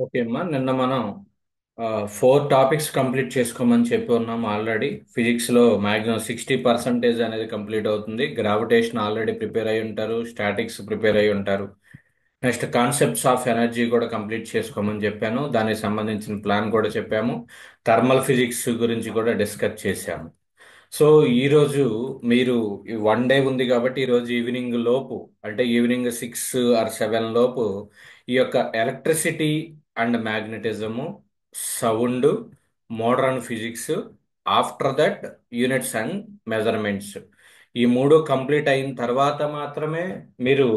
Okay అమ్మా, నిన్న మనం 4 టాపిక్స్ కంప్లీట్ చేసుకోమని చెప్పి ఉన్నాం. ఆల్రెడీ ఫిజిక్స్లో మ్యాక్సిమం 60% అనేది కంప్లీట్ అవుతుంది. గ్రావిటేషన్ ఆల్రెడీ ప్రిపేర్ అయి ఉంటారు, స్టాటిక్స్ ప్రిపేర్ అయి ఉంటారు. నెక్స్ట్ కాన్సెప్ట్స్ ఆఫ్ ఎనర్జీ కూడా కంప్లీట్ చేసుకోమని చెప్పాను. దానికి సంబంధించిన ప్లాన్ కూడా చెప్పాము. థర్మల్ ఫిజిక్స్ గురించి కూడా డిస్కస్ చేశాము. సో ఈరోజు మీరు 1 డే ఉంది కాబట్టి ఈరోజు ఈవినింగ్ లోపు, అంటే ఈవినింగ్ 6 or 7 లోపు ఈ యొక్క electricity and magnetism, sound, modern physics, after that units and measurements, ఈ మూడు కంప్లీట్ అయిన తర్వాత మాత్రమే మీరు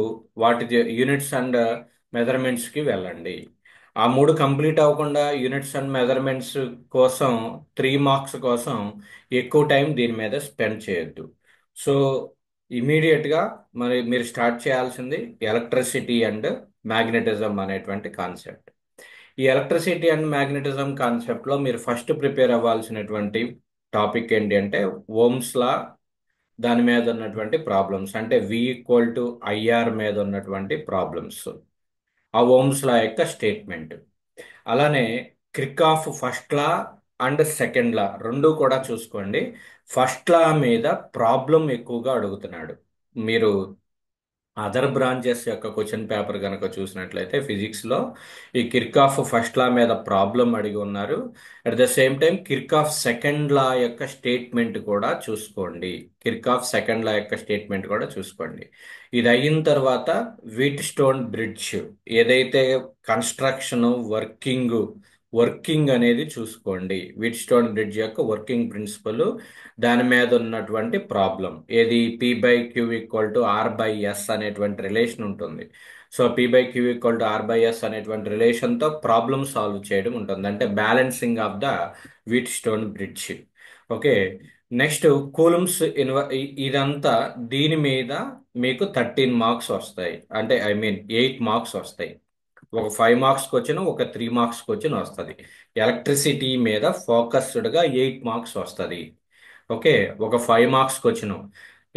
వాటి యూనిట్స్ అండ్ మెజర్మెంట్స్కి వెళ్ళండి. ఆ మూడు కంప్లీట్ అవ్వకుండా యూనిట్స్ అండ్ మెజర్మెంట్స్ కోసం 3 మార్క్స్ కోసం ఎక్కువ టైం దీని మీద స్పెండ్ చేయొద్దు. సో ఇమీడియట్గా మరి మీరు స్టార్ట్ చేయాల్సింది ఎలక్ట్రిసిటీ అండ్ మ్యాగ్నెటిజం అనేటువంటి కాన్సెప్ట్. ఈ ఎలక్ట్రిసిటీ అండ్ మ్యాగ్నెటిజం కాన్సెప్ట్లో మీరు ఫస్ట్ ప్రిపేర్ అవ్వాల్సినటువంటి టాపిక్ ఏంటి అంటే ఓమ్స్ లా, దాని మీద ఉన్నటువంటి ప్రాబ్లమ్స్, అంటే V = IR మీద ఉన్నటువంటి ప్రాబ్లమ్స్, ఆ ఓమ్స్ లా యొక్క స్టేట్మెంట్. అలానే Crick of first law and second లా రెండు కూడా చూసుకోండి. ఫస్ట్ లా మీద ప్రాబ్లం ఎక్కువగా అడుగుతున్నాడు. మీరు అదర్ బ్రాంచెస్ యొక్క క్వశ్చన్ పేపర్ కనుక చూసినట్లయితే ఫిజిక్స్లో ఈ కిర్కాఫ్ ఫస్ట్ లా మీద ప్రాబ్లం అడిగి ఉన్నారు. At the same time Kirchhoff second law యొక్క స్టేట్మెంట్ కూడా చూసుకోండి. కిర్కాఫ్ సెకండ్ లా యొక్క స్టేట్మెంట్ కూడా చూసుకోండి. ఇది అయిన తర్వాత వీట్ స్టోన్ బ్రిడ్జ్, ఏదైతే కన్స్ట్రక్షన్ వర్కింగ్ అనేది చూసుకోండి. వీట్ స్టోన్ బ్రిడ్జ్ యొక్క వర్కింగ్ ప్రిన్సిపల్, దాని మీద ఉన్నటువంటి ప్రాబ్లం ఏది, P/Q = R/S అనేటువంటి రిలేషన్ ఉంటుంది. సో P/Q = R/S అనేటువంటి రిలేషన్తో ప్రాబ్లమ్ సాల్వ్ చేయడం ఉంటుంది, అంటే balancing of the wheat stone bridge. Okay. Next coulombs ఇదంతా దీని మీద మీకు 13 మార్క్స్ వస్తాయి, అంటే ఐ మీన్ 8 మార్క్స్ వస్తాయి. ఒక 5 మార్క్స్ క్వశ్చన్, ఒక 3 మార్క్స్ క్వశ్చన్ వస్తుంది. ఎలక్ట్రిసిటీ మీద ఫోకస్డ్గా 8 మార్క్స్ వస్తుంది. ఓకే. ఒక 5 marks question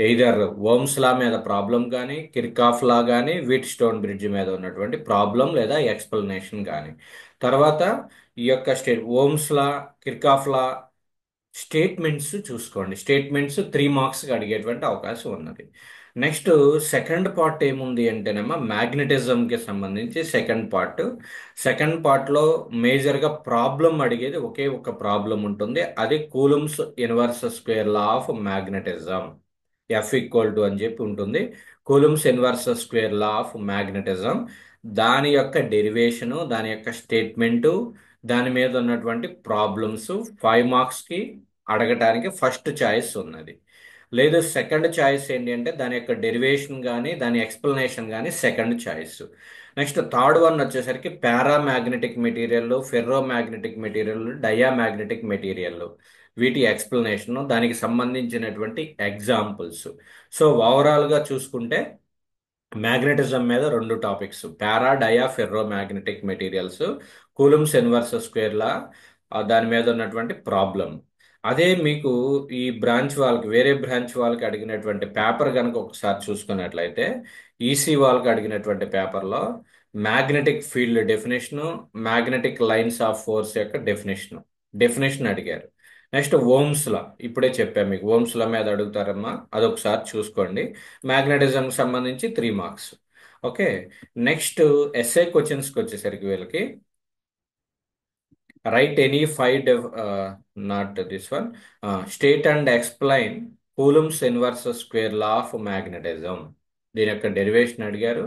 either Ohm's law మీద ప్రాబ్లం కానీ, కిర్కాఫ్ లా కానీ, వీట్ స్టోన్ బ్రిడ్జ్ మీద ఉన్నటువంటి ప్రాబ్లం లేదా ఎక్స్ప్లెనేషన్ కానీ. తర్వాత ఈ యొక్క ఓమ్స్ లా, కిర్కాఫ్ లా స్టేట్మెంట్స్ చూసుకోండి. స్టేట్మెంట్స్ 3 మార్క్స్కి అడిగేటువంటి అవకాశం ఉన్నది. నెక్స్ట్ సెకండ్ పార్ట్ ఏముంది అంటేనేమో మ్యాగ్నెటిజంకి సంబంధించి సెకండ్ పార్ట్లో మేజర్గా ప్రాబ్లం అడిగేది ఒకే ఒక ప్రాబ్లం ఉంటుంది. అది coulombs inverse square law of magnetism, F = అని చెప్పి ఉంటుంది. Coulombs inverse square law of magnetism, దాని యొక్క డెరివేషను, దాని యొక్క స్టేట్మెంటు, దాని మీద ఉన్నటువంటి ప్రాబ్లమ్స్ 5 మార్క్స్కి అడగటానికి ఫస్ట్ చాయిస్ ఉన్నది. లేదు సెకండ్ చాయిస్ ఏంటి అంటే దాని యొక్క డెరివేషన్ కానీ, దాని ఎక్స్ప్లెనేషన్ కానీ second choice. Next third one వచ్చేసరికి paramagnetic material, ferromagnetic material, diamagnetic material, వీటి ఎక్స్ప్లెనేషన్, దానికి సంబంధించినటువంటి ఎగ్జాంపుల్స్. సో ఓవరాల్గా చూసుకుంటే మ్యాగ్నెటిజం మీద 2 topics, para, dia, ferromagnetic materials, Coulomb's inverse square law, దాని మీద ఉన్నటువంటి ప్రాబ్లం. అదే మీకు ఈ బ్రాంచ్ వాళ్ళకి, వేరే బ్రాంచ్ వాళ్ళకి అడిగినటువంటి పేపర్ కనుక ఒకసారి చూసుకున్నట్లయితే, ఈసీ వాళ్ళకి అడిగినటువంటి పేపర్లో magnetic field definition, magnetic lines of force యొక్క డెఫినేషన్ అడిగారు. నెక్స్ట్ ఓమ్స్ లా, ఇప్పుడే చెప్పాను మీకు, ఓమ్స్ లా మీద అడుగుతారమ్మా, అదొకసారి చూసుకోండి. మ్యాగ్నెటిజంకి సంబంధించి 3 మార్క్స్. ఓకే. నెక్స్ట్ ఎస్ఏ క్వశ్చన్స్కి వచ్చేసరికి వీళ్ళకి write any five not this one, state and explain Coulomb's inverse square law of magnetism, దీని యొక్క డెరివేషన్ అడిగారు.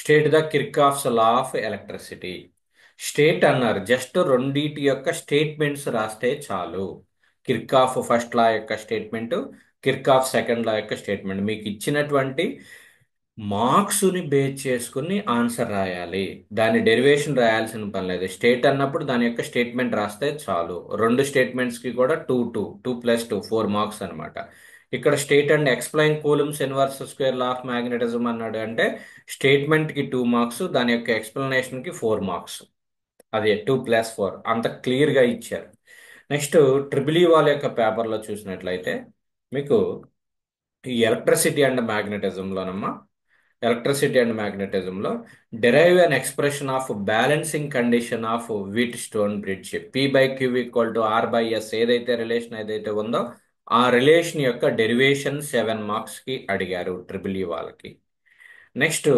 State the Kirchhoff's law of electricity. State అన్నారు, జస్ట్ రెండిటి యొక్క స్టేట్మెంట్స్ రాస్తే చాలు. కిర్కాఫ్ ఫస్ట్ లా యొక్క స్టేట్మెంట్, కిర్కాఫ్ సెకండ్ లా యొక్క స్టేట్మెంట్, మీకు ఇచ్చినటువంటి మార్క్స్ని బేస్ చేసుకుని ఆన్సర్ రాయాలి. దాని డెరివేషన్ రాయాల్సిన పని లేదు. స్టేట్ అన్నప్పుడు దాని యొక్క స్టేట్మెంట్ రాస్తే చాలు. రెండు స్టేట్మెంట్స్కి కూడా 2 + 2 4 మార్క్స్ అనమాట. ఇక్కడ state and explain Coulomb's inverse square law of magnetism అన్నాడు అంటే స్టేట్మెంట్కి 2 మార్క్స్, దాని యొక్క ఎక్స్ప్లెనేషన్కి 4 మార్క్స్. అదే 2 + 4 అంత క్లియర్గా ఇచ్చారు. నెక్స్ట్ ట్రిపుల్ ఈ వాళ్ళ యొక్క పేపర్లో చూసినట్లయితే మీకు ఈ ఎలక్ట్రిసిటీ అండ్ మ్యాగ్నెటిజంలోనమ్మా ఎలక్ట్రిసిటీ అండ్ మ్యాగ్నెటిజంలో derive an expression of balancing condition of Wheatstone bridge P/Q equal to R/S ఏదైతే రిలేషన్ ఏదైతే ఉందో ఆ రిలేషన్ యొక్క డెరివేషన్ 7 మార్క్స్ కి అడిగారు ట్రిపుల్ వాళ్ళకి. నెక్స్ట్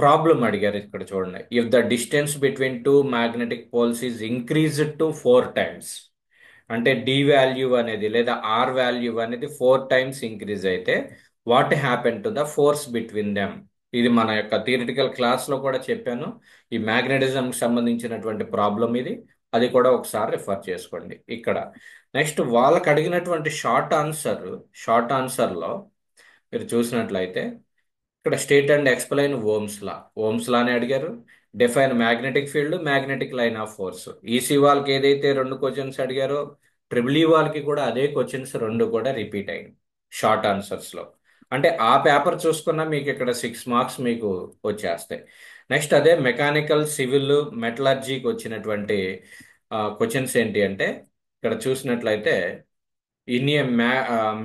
ప్రాబ్లం అడిగారు ఇక్కడ చూడండి. If the distance between two magnetic poles is increased to 4 times, అంటే డి వాల్యూ అనేది లేదా ఆర్ వాల్యూ అనేది 4 times ఇంక్రీజ్ అయితే what happen to the force between them. ఇది మన యొక్క థియరిటికల్ క్లాస్లో కూడా చెప్పాను. ఈ మ్యాగ్నెటిజంకి సంబంధించినటువంటి ప్రాబ్లం ఇది. అది కూడా ఒకసారి రిఫర్ చేసుకోండి ఇక్కడ. నెక్స్ట్ వాళ్ళకి అడిగినటువంటి షార్ట్ ఆన్సర్లో మీరు చూసినట్లయితే ఇక్కడ state and explain Ohm's law అని అడిగారు. Define magnetic field, magnetic line of force. EC వాళ్ళకి ఏదైతే 2 క్వశ్చన్స్ అడిగారో ట్రిపుల్ వాళ్ళకి కూడా అదే క్వశ్చన్స్ 2 కూడా రిపీట్ అయింది షార్ట్ ఆన్సర్స్ లో. అంటే ఆ పేపర్ చూసుకున్నా మీకు ఇక్కడ 6 మార్క్స్ మీకు వచ్చేస్తాయి. నెక్స్ట్ అదే మెకానికల్, సివిల్, మెటలర్జీకి వచ్చినటువంటి క్వశ్చన్స్ ఏంటి అంటే ఇక్కడ చూసినట్లయితే in a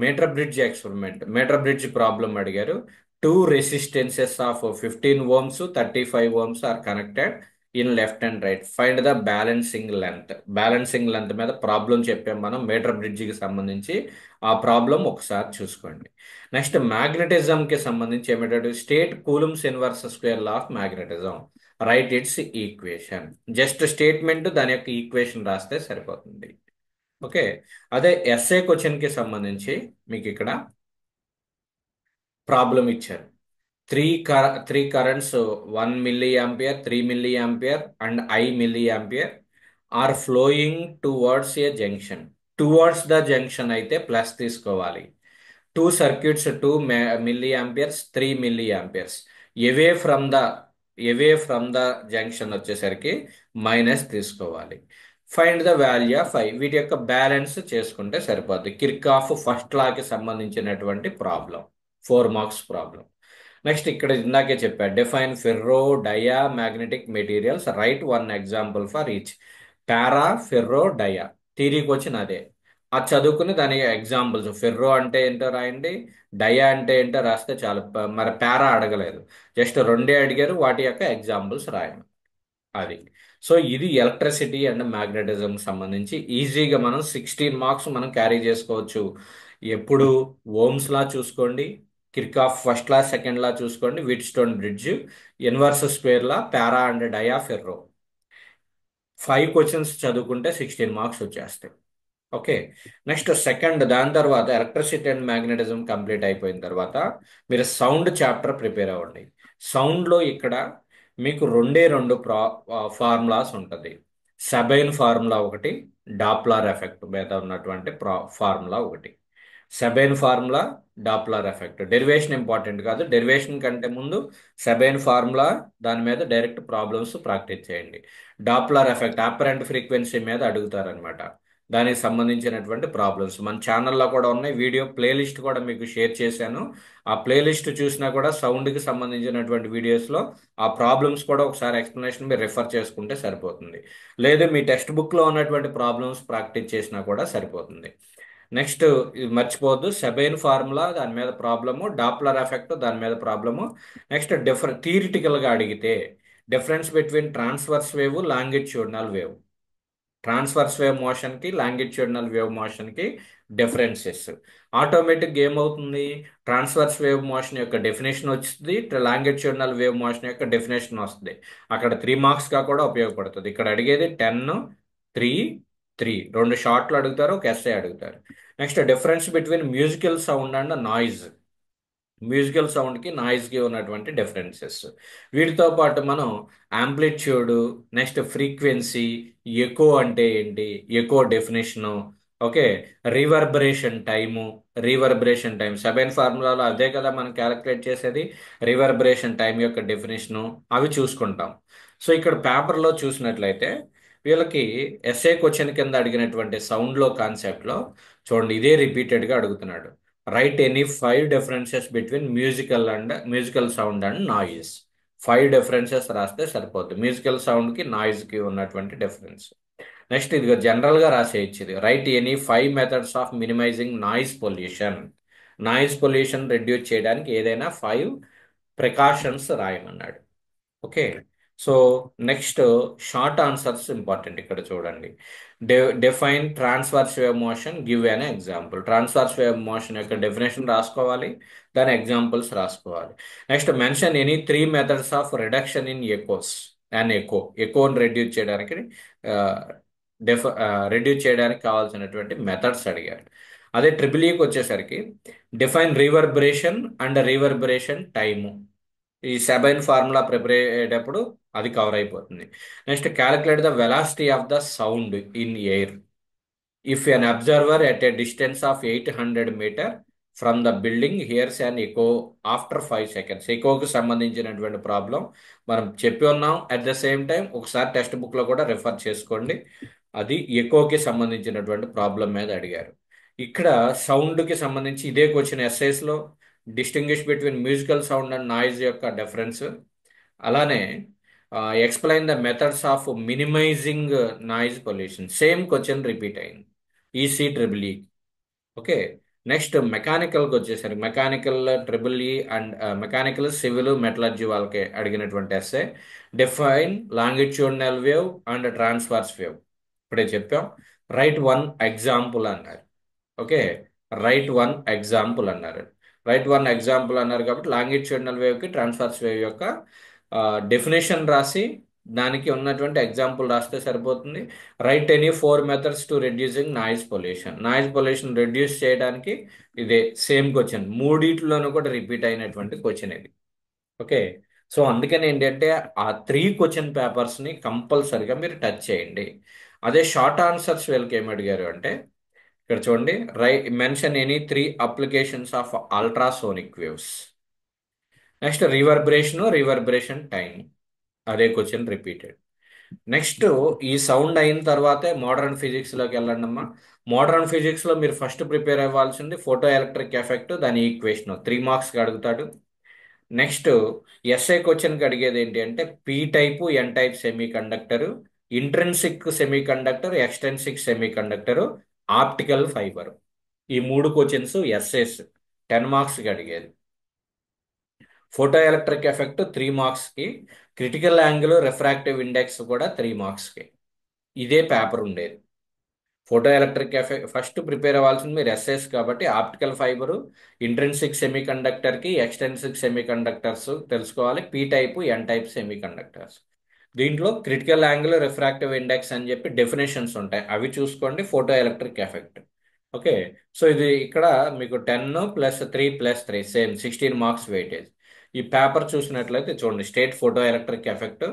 metre bridge experiment, metre bridge problem అడిగారు. Two resistances of 15 Ohms, 35 Ohms are connected in left and right. Find the balancing length. Balancing length మీద ప్రాబ్లం చెప్పాం మనం మీటర్ బ్రిడ్జికి సంబంధించి. ఆ ప్రాబ్లం ఒకసారి చూసుకోండి. నెక్స్ట్ మ్యాగ్నెటిజంకి సంబంధించి ఏమిటంటే state coulombs inverse square law of magnetism, right it's equation. Just statement దాని యొక్క ఈక్వేషన్ రాస్తే సరిపోతుంది. ఓకే. అదే ఎస్ఏ క్వశ్చన్ కి సంబంధించి మీకు ఇక్కడ ప్రాబ్లం ఇచ్చారు. Three currents 1 mA, 3 mA and I mA are flowing towards a junction. Towards the junction అయితే ప్లస్ తీసుకోవాలి. Two circuits 2 mA, 3 mA. Away from the junction వచ్చేసరికి మైనస్ తీసుకోవాలి. Find the value of I. వీటి యొక్క balance చేసుకుంటే సరిపోద్ది. కిర్కాఫ్ first లాకి సంబంధించినటువంటి problem, 4 marks problem. Next ఇక్కడ ఇందాకే చెప్పా, define ferro dia magnetic materials, write 1 example for each. Para, ferro, dia థియరీకి వచ్చిన అదే. అది చదువుకుని దాని ఎగ్జాంపుల్స్, ఫెర్రో అంటే ఏంటో రాయండి, డయా అంటే ఏంటో రాస్తే చాలు. మరి పారా అడగలేదు, జస్ట్ 2 అడిగారు, వాటి యొక్క ఎగ్జాంపుల్స్ రాయండి. అది. సో ఇది ఎలక్ట్రిసిటీ అండ్ మ్యాగ్నెటిజం సంబంధించి ఈజీగా మనం 16 మార్క్స్ మనం క్యారీ చేసుకోవచ్చు. ఎప్పుడు ఓమ్స్ లా చూసుకోండి, కిర్కాఫ్ ఫస్ట్ లా, సెకండ్ లా చూసుకోండి, wheat stone bridge, inverse square law, para and dia, ferro. 5 questions చదువుకుంటే 16 మార్క్స్ వచ్చేస్తాయి. ఓకే. నెక్స్ట్ సెకండ్, దాని తర్వాత ఎలక్ట్రిసిటీ అండ్ మ్యాగ్నెటిజం కంప్లీట్ అయిపోయిన తర్వాత మీరు సౌండ్ చాప్టర్ ప్రిపేర్ అవ్వండి. సౌండ్లో ఇక్కడ మీకు 2 ఫార్ములాస్ ఉంటుంది. సబైన్ ఫార్ములా ఒకటి, డాప్లర్ ఎఫెక్ట్ మీద ఉన్నటువంటి ఫార్ములా ఒకటి. Sabine formula, Doppler effect. Derivation important కాదు, డెరివేషన్ కంటే ముందు సెబైన్ ఫార్ములా దాని మీద డైరెక్ట్ ప్రాబ్లమ్స్ ప్రాక్టీస్ చేయండి. డాప్లర్ ఎఫెక్ట్ అపరెంట్ ఫ్రీక్వెన్సీ మీద అడుగుతారనమాట. దానికి సంబంధించినటువంటి ప్రాబ్లమ్స్ మన ఛానల్లో కూడా ఉన్నాయి. వీడియో ప్లేలిస్ట్ కూడా మీకు షేర్ చేశాను. ఆ ప్లేలిస్ట్ చూసినా కూడా సౌండ్కి సంబంధించినటువంటి వీడియోస్లో ఆ ప్రాబ్లమ్స్ కూడా ఒకసారి ఎక్స్ప్లెనేషన్ మీరు రిఫర్ చేసుకుంటే సరిపోతుంది. లేదు మీ టెక్స్ట్ బుక్లో ఉన్నటువంటి ప్రాబ్లమ్స్ ప్రాక్టీస్ చేసినా కూడా సరిపోతుంది. నెక్స్ట్ ఇది మర్చిపోవద్దు, సెబైన్ ఫార్ములా దాని మీద ప్రాబ్లము, డాప్లర్ ఎఫెక్ట్ దాని మీద ప్రాబ్లము. నెక్స్ట్ థియరిటికల్గా అడిగితే difference between transverse wave, longitudinal wave. Transverse wave మోషన్కి, లాంగిట్యూడినల్ వేవ్ మోషన్కి డిఫరెన్సెస్. ఆటోమేటిక్గా ఏమవుతుంది, ట్రాన్స్వర్స్ వేవ్ మోషన్ యొక్క డెఫినేషన్ వస్తుంది, లాంగిట్యూడినల్ వేవ్ మోషన్ యొక్క డెఫినేషన్ వస్తుంది. అక్కడ 3 మార్క్స్గా కూడా ఉపయోగపడుతుంది. ఇక్కడ అడిగేది 10, 3, 3 2 షార్ట్లు అడుగుతారు, ఒక ఎస్ఏ అడుగుతారు. Next difference between musical sound and noise. Musical సౌండ్కి, నాయిస్కి ఉన్నటువంటి డిఫరెన్సెస్. వీటితో పాటు మనం యాంప్లిట్యూడ్, నెక్స్ట్ ఫ్రీక్వెన్సీ, ఎకో అంటే ఏంటి, ఎకో డెఫినేషను, ఓకే, రీవర్బరేషన్ టైము సెబైన్ ఫార్ములాలో అదే కదా మనం క్యాలిక్యులేట్ చేసేది. రీవర్బరేషన్ టైం యొక్క డెఫినేషను అవి చూసుకుంటాం. సో ఇక్కడ పేపర్లో చూసినట్లయితే వీళ్ళకి ఎస్ఏ క్వశ్చన్ కింద అడిగినటువంటి సౌండ్లో కాన్సెప్ట్లో చూడండి, ఇదే రిపీటెడ్గా అడుగుతున్నాడు. Right any 5 differences between musical sound and noise. 5 differences రాస్తే సరిపోద్ది, మ్యూజికల్ సౌండ్కి, నాయిస్కి ఉన్నటువంటి డిఫరెన్స్. నెక్స్ట్ ఇది జనరల్గా రాసేయచ్చు. ఇది write any 5 methods of minimising noise pollution. Noise pollution reduce చేయడానికి ఏదైనా 5 ప్రికాషన్స్ రాయమన్నాడు. Okay. So next short answers important ఇక్కడ చూడండి. Define transverse wave motion, give an example. Transverse wave motion యొక్క డెఫినేషన్ రాసుకోవాలి, దాని ఎగ్జాంపుల్స్ రాసుకోవాలి. Next mention any 3 methods of reduction in echoes and ఎకోని రెడ్యూస్ చేయడానికి డెఫ్ రెడ్యూస్ చేయడానికి కావాల్సినటువంటి మెథడ్స్ అడిగారు. అదే ట్రిపుల్ ఈకి వచ్చేసరికి define reverberation and reverberation time. ఈ సెబైన్ ఫార్ములా ప్రిపేర్ అయ్యేటప్పుడు అది కవర్ అయిపోతుంది. Next calculate the velocity of the sound in air if an observer at a distance of 800 metre from the building hears and echo after 5 seconds. ఎకోకి సంబంధించినటువంటి problem మనం చెప్పి ఉన్నాం. At the same time ఒకసారి text బుక్లో కూడా refer చేసుకోండి. అది ఎకోకి సంబంధించినటువంటి ప్రాబ్లం మీద అడిగారు. ఇక్కడ సౌండ్కి సంబంధించి ఇదే క్వశ్చన్ ఎస్ఐస్లో distinguish between musical sound and noise యొక్క డిఫరెన్స్. అలానే explain the methods of minimising noise pollution. Same question repeat అయింది EC triple E. Okay. Next మెకానికల్కి వచ్చేసరికి mechanical triple E and mechanical civil metallurgy వాళ్ళకి అడిగినటువంటి SA define longitudinal wave and transverse wave. ఇప్పుడే చెప్పాం. Write one example అన్నారు. Okay. Write one example అన్నారు. Write one example అన్నారు కాబట్టి లాంగిట్యూడినల్ వేవ్కి ట్రాన్స్వర్స్ వేవ్ యొక్క డెఫినేషన్ రాసి దానికి ఉన్నటువంటి ఎగ్జాంపుల్ రాస్తే సరిపోతుంది. Right any 4 methods to reducing noise pollution. Noise pollution reduce చేయడానికి ఇదే సేమ్ క్వశ్చన్, మూడిట్లోనూ కూడా రిపీట్ అయినటువంటి క్వశ్చన్ ఇది. ఓకే. సో అందుకని ఏంటంటే ఆ 3 క్వశ్చన్ పేపర్స్ని కంపల్సరిగా మీరు టచ్ చేయండి. అదే షార్ట్ ఆన్సర్స్ వీళ్ళకి ఏమి అడిగారు అంటే ఇక్కడ చూడండి, mention any 3 applications of ultrasonic waves. Next reverberation time, అదే క్వశ్చన్ రిపీటెడ్. నెక్స్ట్ ఈ సౌండ్ అయిన తర్వాతే మోడర్న్ ఫిజిక్స్లోకి వెళ్ళండి అమ్మా. మోడర్న్ ఫిజిక్స్లో మీరు ఫస్ట్ ప్రిపేర్ అవ్వాల్సింది ఫోటో ఎలక్ట్రిక్ ఎఫెక్ట్, దాని ఈక్వేషన్ 3 మార్క్స్కి అడుగుతాడు. నెక్స్ట్ ఎస్ఐ క్వశ్చన్కి అడిగేది ఏంటి అంటే P type N type semiconductor, intrinsic semiconductor, extrinsic semiconductor, optical fibre. ఈ 3 క్వశ్చన్స్ ఎస్ఎస్ 10 మార్క్స్కి అడిగేది. ఫోటో ఎలక్ట్రిక్ ఎఫెక్ట్ 3 మార్క్స్కి, క్రిటికల్ యాంగిల్ రిఫ్రాక్టివ్ ఇండెక్స్ కూడా 3 మార్క్స్కి. ఇదే పేపర్ ఉండేది. Photoelectric effect first prepare అవ్వాల్సింది మీరు ఎస్ఎస్ కాబట్టి ఆప్టికల్ ఫైబరు, ఇంట్రెన్సిక్ సెమీ కండక్టర్కి ఎక్స్టెన్సిక్ సెమీ కండక్టర్స్ తెలుసుకోవాలి, P type N type semiconductors. దీంట్లో క్రిటికల్ యాంగిల్ రిఫ్రాక్టివ్ ఇండెక్స్ అని చెప్పి డెఫినేషన్స్ ఉంటాయి, అవి చూసుకోండి. Photoelectric effect. Okay. So ఇది ఇక్కడ మీకు 10 + 3 + 3 సేమ్ 16 మార్క్స్ వెయిటేజ్. ఈ పేపర్ చూసినట్లయితే చూడండి, state photoelectric effect,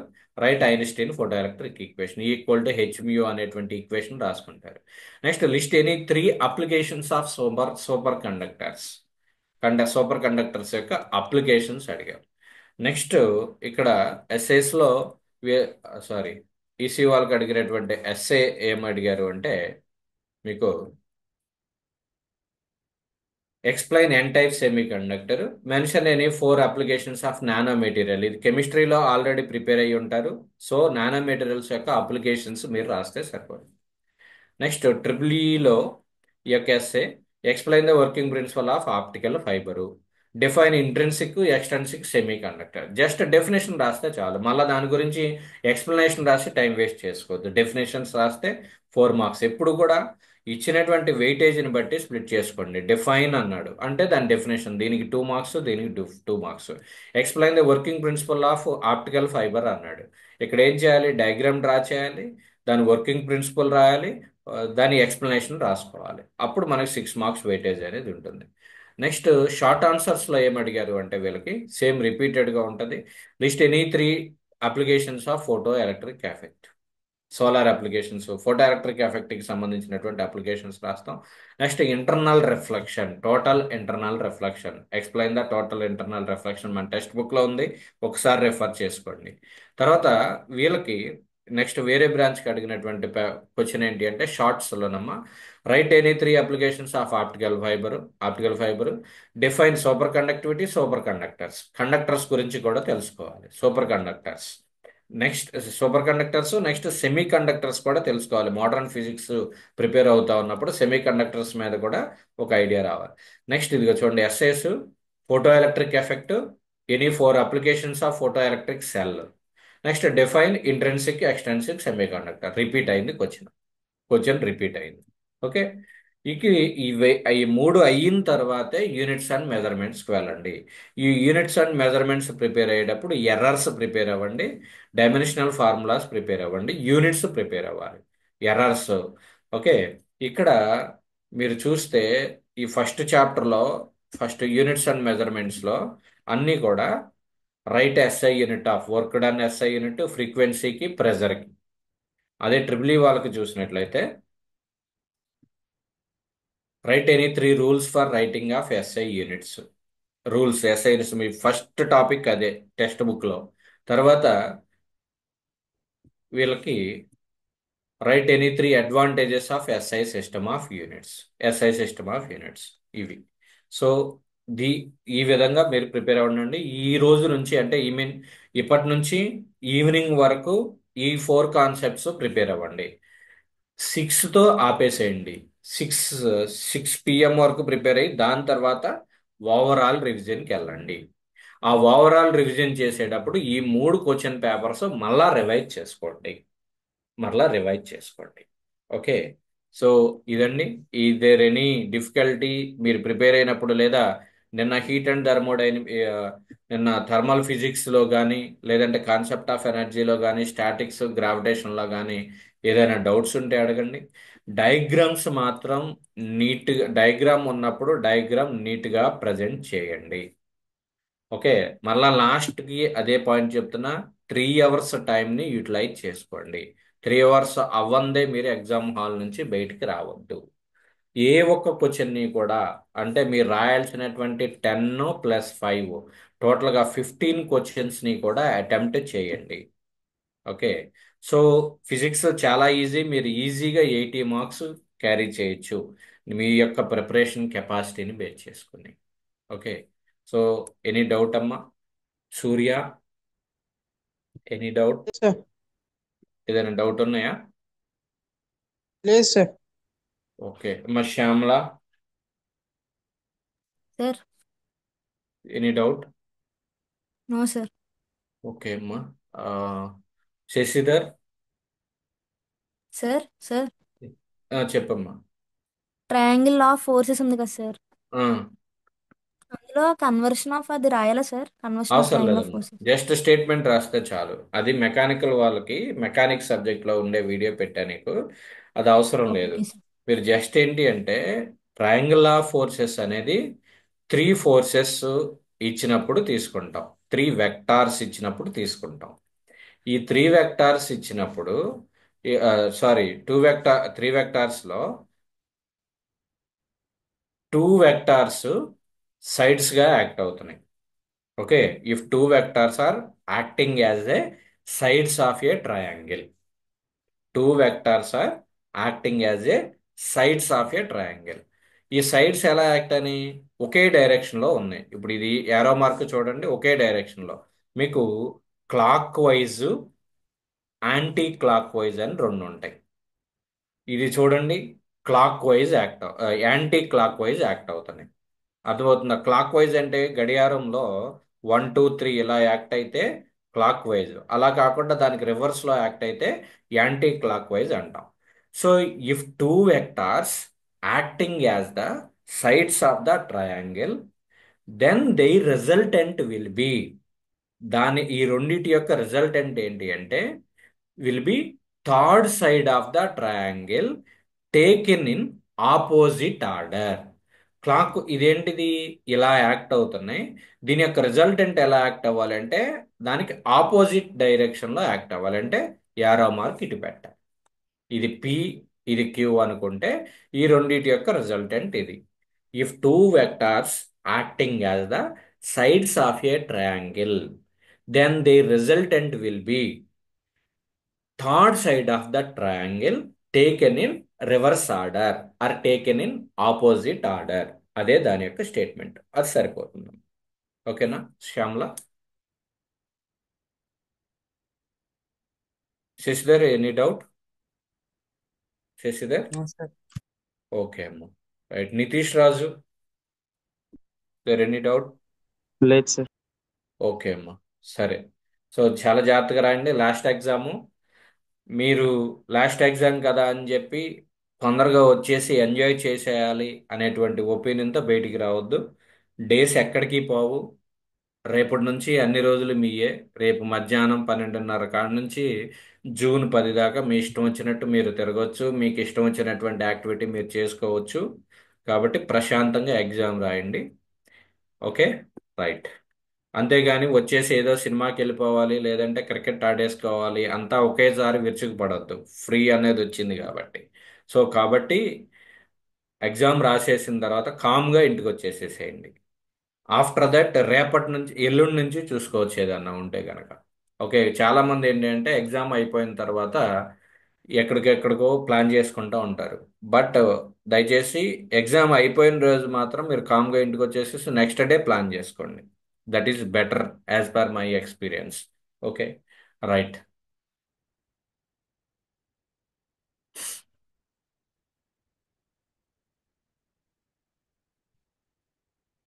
write Einstein photoelectric equation equal to హెచ్మ్యూ అనేటువంటి ఈక్వేషన్ రాసుకుంటారు. Next list any 3 applications of super conductors. Super conductors యొక్క అప్లికేషన్స్ అడిగారు. నెక్స్ట్ ఇక్కడ ఎస్ఏస్లో సారీ ఈసీ వాళ్ళకి అడిగినటువంటి ఎస్ఏ ఏం అడిగారు అంటే మీకు explain N type semiconductor, mention any 4 applications of nano material. ఇది కెమిస్ట్రీలో ఆల్రెడీ ప్రిపేర్ అయ్యి ఉంటారు. సో నానో మెటీరియల్స్ యొక్క అప్లికేషన్స్ మీరు రాస్తే సరిపోతుంది. నెక్స్ట్ ట్రిపుల్ ఈలో ఈ యొక్క SA explain the working principle of optical fibre, define intrinsic extrinsic semiconductor. Just definition రాస్తే చాలు, మళ్ళీ దాని గురించి ఎక్స్ప్లెనేషన్ రాసి టైం వేస్ట్ చేసుకోవద్దు. డెఫినేషన్స్ రాస్తే 4 మార్క్స్. ఎప్పుడు కూడా ఇచ్చినటువంటి వెయిటేజ్ని బట్టి స్ప్లిట్ చేసుకోండి. డిఫైన్ అన్నాడు అంటే దాని డెఫినేషన్, దీనికి 2 మార్క్స్, దీనికి 2 marks. Explain the working principle of optical fibre అన్నాడు. ఇక్కడ ఏం చేయాలి, డయాగ్రామ్ డ్రా చేయాలి, దాని వర్కింగ్ ప్రిన్సిపల్ రాయాలి, దాని ఎక్స్ప్లెనేషన్ రాసుకోవాలి. అప్పుడు మనకి 6 మార్క్స్ వెయిటేజ్ అనేది ఉంటుంది. నెక్స్ట్ షార్ట్ ఆన్సర్స్లో ఏం అడిగారు అంటే వీళ్ళకి సేమ్ రిపీటెడ్గా ఉంటుంది. List any 3 applications of photoelectric effect. Solar applications, photoelectric ఎఫెక్ట్కి సంబంధించినటువంటి అప్లికేషన్స్ రాస్తాం. Next internal reflection, total internal reflection. Explain the total internal reflection మన టెక్స్ట్ బుక్లో ఉంది, ఒకసారి రెఫర్ చేసుకోండి. తర్వాత వీళ్ళకి నెక్స్ట్ వేరే బ్రాంచ్కి అడిగినటువంటి క్వశ్చన్ ఏంటి అంటే షార్ట్స్లోనమ్మా, write any 3 applications of optical fibre, define superconductivity, superconductors. Conductors గురించి కూడా తెలుసుకోవాలి, superconductors. Next superconductors, next semiconductors కూడా తెలుసుకోవాలి. మోడర్న్ ఫిజిక్స్ ప్రిపేర్ అవుతా ఉన్నప్పుడు సెమీ కండక్టర్స్ మీద కూడా ఒక ఐడియా రావాలి. నెక్స్ట్ ఇదిగో చూడండి essays, photo electric effect, any four applications of photo electric cell. Next define intrinsic extrinsic semiconductor. Repeat అయింది క్వశ్చన్ రిపీట్ అయింది. ఓకే. ఇక ఈ మూడు అయిన తర్వాతే యూనిట్స్ అండ్ మెజర్మెంట్స్కి వెళ్ళండి. ఈ యూనిట్స్ అండ్ మెజర్మెంట్స్ ప్రిపేర్ అయ్యేటప్పుడు ఎర్రర్స్ ప్రిపేర్ అవ్వండి, డైమెన్షనల్ ఫార్ములాస్ ప్రిపేర్ అవ్వండి, యూనిట్స్ ప్రిపేర్ అవ్వాలి. ఎర్రర్స్. ఓకే. ఇక్కడ మీరు చూస్తే ఈ ఫస్ట్ చాప్టర్లో ఫస్ట్ యూనిట్స్ అండ్ మెజర్మెంట్స్లో అన్నీ కూడా right SI unit of work done, SI unit ఫ్రీక్వెన్సీకి, ప్రెజర్కి. అదే ట్రిపుల్ ఈ వాళ్ళకి చూసినట్లయితే right any three rules for writing of SI units. Rules SI units me first topic అదే టెక్స్ట్ బుక్లో. తర్వాత వీళ్ళకి write any three advantages of SI system of units. SI system of units ఇవి. So the ఈ విధంగా మీరు prepare అవ్వండి. ఈ రోజు నుంచి అంటే ఇప్పటి నుంచి ఈవినింగ్ వరకు ఈ ఫోర్ కాన్సెప్ట్స్ ప్రిపేర్ అవ్వండి. 6తో ఆపేసేయండి. 6 6 PM వరకు ప్రిపేర్ అయ్యి దాని తర్వాత ఓవరాల్ రివిజన్కి వెళ్ళండి. ఆ ఓవరాల్ రివిజన్ చేసేటప్పుడు ఈ మూడు క్వశ్చన్ పేపర్స్ మరలా రివైజ్ చేసుకోండి. ఓకే. సో ఇదండి. ఈ దేర్ ఎనీ డిఫికల్టీ మీరు ప్రిపేర్ అయినప్పుడు, లేదా నిన్న హీట్ అండ్ నిన్న థర్మల్ ఫిజిక్స్లో కానీ, లేదంటే కాన్సెప్ట్ ఆఫ్ ఎనర్జీలో కానీ, స్టాటిక్స్ గ్రావిటేషన్లో కానీ ఏదైనా డౌట్స్ ఉంటే అడగండి. డయాగ్రామ్స్ మాత్రం డయాగ్రామ్ ఉన్నప్పుడు డయాగ్రామ్ నీట్గా ప్రజెంట్ చేయండి. ఓకే. మళ్ళా లాస్ట్కి అదే పాయింట్ చెప్తున్నా, 3 అవర్స్ టైంని యూటిలైజ్ చేసుకోండి. 3 అవర్స్ అవ్వందే మీరు ఎగ్జామ్ హాల్ నుంచి బయటికి రావద్దు. ఏ ఒక్క క్వశ్చన్ని కూడా, అంటే మీరు రాయాల్సినటువంటి 10 + 5 టోటల్గా 15 క్వశ్చన్స్ని కూడా అటెంప్ట్ చేయండి. ఓకే. సో ఫిజిక్స్ చాలా ఈజీ. మీరు ఈజీగా 80 మార్క్స్ క్యారీ చేయొచ్చు మీ యొక్క ప్రిపరేషన్ కెపాసిటీని బేస్ చేసుకుని. ఓకే. సో ఎనీ డౌట్ అమ్మా? Surya, any doubt? సార్. ఏదైనా డౌట్ ఉన్నాయా? లేదు సార్. ఓకే అమ్మా. Shyamala, sir. Any doubt? No sir. Okay అమ్మా. ఆ, శశిధర్, సార్. సార్. చెప్పమ్మా. ట్రయాంగిల్ ఆఫ్ ఫోర్సెస్ ఉంది కదా సార్, ఆ, అందులో కన్వర్షన్ ఆఫ్ అది రాయాలా సార్? కన్వర్షన్ ఆఫ్ అవసరం ట్రయాంగిల్ ఆఫ్ లేదమ్మా. ఫోర్సెస్. జస్ట్ స్టేట్మెంట్ రాస్తే చాలు. అది మెకానికల్ వాళ్ళకి, మెకానిక్స్ సబ్జెక్ట్లో ఉండే వీడియో పెట్టా నీకు. అది అవసరం లేదు. Okay sir. మీరు జస్ట్ ఏంటి అంటే ట్రయాంగిల్ ఆఫ్ ఫోర్సెస్ అనేది 3 ఫోర్సెస్ ఇచ్చినప్పుడు తీసుకుంటాం, 3 వెక్టార్స్ ఇచ్చినప్పుడు తీసుకుంటాం. ఈ 3 వెక్టార్స్ ఇచ్చినప్పుడు, సారీ, 3 వెక్టార్స్లో 2 వెక్టార్స్ సైడ్స్గా యాక్ట్ అవుతున్నాయి. Okay. If 2 vectors are acting as a sides of a triangle. 2 vectors are acting as a sides of a triangle. ఈ సైడ్స్ ఎలా యాక్ట్ అని ఒకే డైరెక్షన్లో ఉన్నాయి. ఇప్పుడు ఇది యారో మార్క్ చూడండి, ఒకే డైరెక్షన్లో. మీకు clock wise, anti clock wise అని రెండు ఉంటాయి. ఇది చూడండి, యాంటీ క్లాక్ వైజ్ యాక్ట్ అవుతున్నాయి. అర్థమవుతుందా? క్లాక్ వైజ్ అంటే గడియారంలో 1 2 3 ఇలా యాక్ట్ అయితే క్లాక్ వైజ్, అలా కాకుండా దానికి రివర్స్లో యాక్ట్ అయితే యాంటీ క్లాక్ వైజ్ అంటాం. So if 2 vectors acting as the sides of the triangle, then they resultant will be, ఈ రెండిటి యొక్క రిజల్టెంట్ ఏంటి అంటే will be third side of the triangle taken in opposite order. ఇదేంటిది? ఇలా act అవుతున్నాయి. దీని యొక్క రిజల్టెంట్ ఎలా యాక్ట్ అవ్వాలంటే దానికి ఆపోజిట్ డైరెక్షన్లో యాక్ట్ అవ్వాలంటే యారో మార్క్ ఇటు పెట్టాలి. ఇది పి, ఇది క్యూ అనుకుంటే ఈ రెండిటి యొక్క రిజల్టెంట్ ఇది. If 2 vectors acting as the sides of a triangle, then the resultant will be third side of the triangle taken in reverse order or taken in opposite order. అదే దాని యొక్క statement. అది సరిపోతుంది. ఓకేనా Shyamala? Shashidhar, any doubt? Shashidhar? No sir. Okay అమ్మ. Right. Nitish Raju, there any doubt? లేదు sir. Okay అమ్మా. సరే. సో చాలా జాగ్రత్తగా రాయండి. లాస్ట్ ఎగ్జాము మీరు లాస్ట్ ఎగ్జామ్ కదా అని చెప్పి తొందరగా వచ్చేసి ఎంజాయ్ చేసేయాలి అనేటువంటి ఒపీనియన్తో బయటికి రావద్దు. డేస్ ఎక్కడికి పోవు. రేపటి నుంచి అన్ని రోజులు మీయే. రేపు మధ్యాహ్నం 12:30 కాడ నుంచి జూన్ 10 దాకా మీ ఇష్టం వచ్చినట్టు మీరు తిరగవచ్చు. మీకు ఇష్టం వచ్చినటువంటి యాక్టివిటీ మీరు చేసుకోవచ్చు. కాబట్టి ప్రశాంతంగా ఎగ్జామ్ రాయండి. ఓకే. రైట్. అంతేగాని వచ్చేసి ఏదో సినిమాకి వెళ్ళిపోవాలి లేదంటే క్రికెట్ ఆడేసుకోవాలి అంతా ఒకేసారి విరుచుకుపడద్దు. ఫ్రీ అనేది వచ్చింది కాబట్టి. సో కాబట్టి ఎగ్జామ్ రాసేసిన తర్వాత కామ్గా ఇంటికి వచ్చేసేసేయండి. ఆఫ్టర్ దట్ రేపటి నుంచి ఎల్లుండి నుంచి చూసుకోవచ్చు ఏదన్నా ఉంటే గనక. ఓకే. చాలా మంది ఏంటంటే ఎగ్జామ్ అయిపోయిన తర్వాత ఎక్కడికెక్కడికో ప్లాన్ చేసుకుంటూ ఉంటారు. బట్ దయచేసి ఎగ్జామ్ అయిపోయిన రోజు మాత్రం మీరు కామ్గా ఇంటికి వచ్చేసి నెక్స్ట్ డే ప్లాన్ చేసుకోండి. That is better as per my experience. Okay. Right.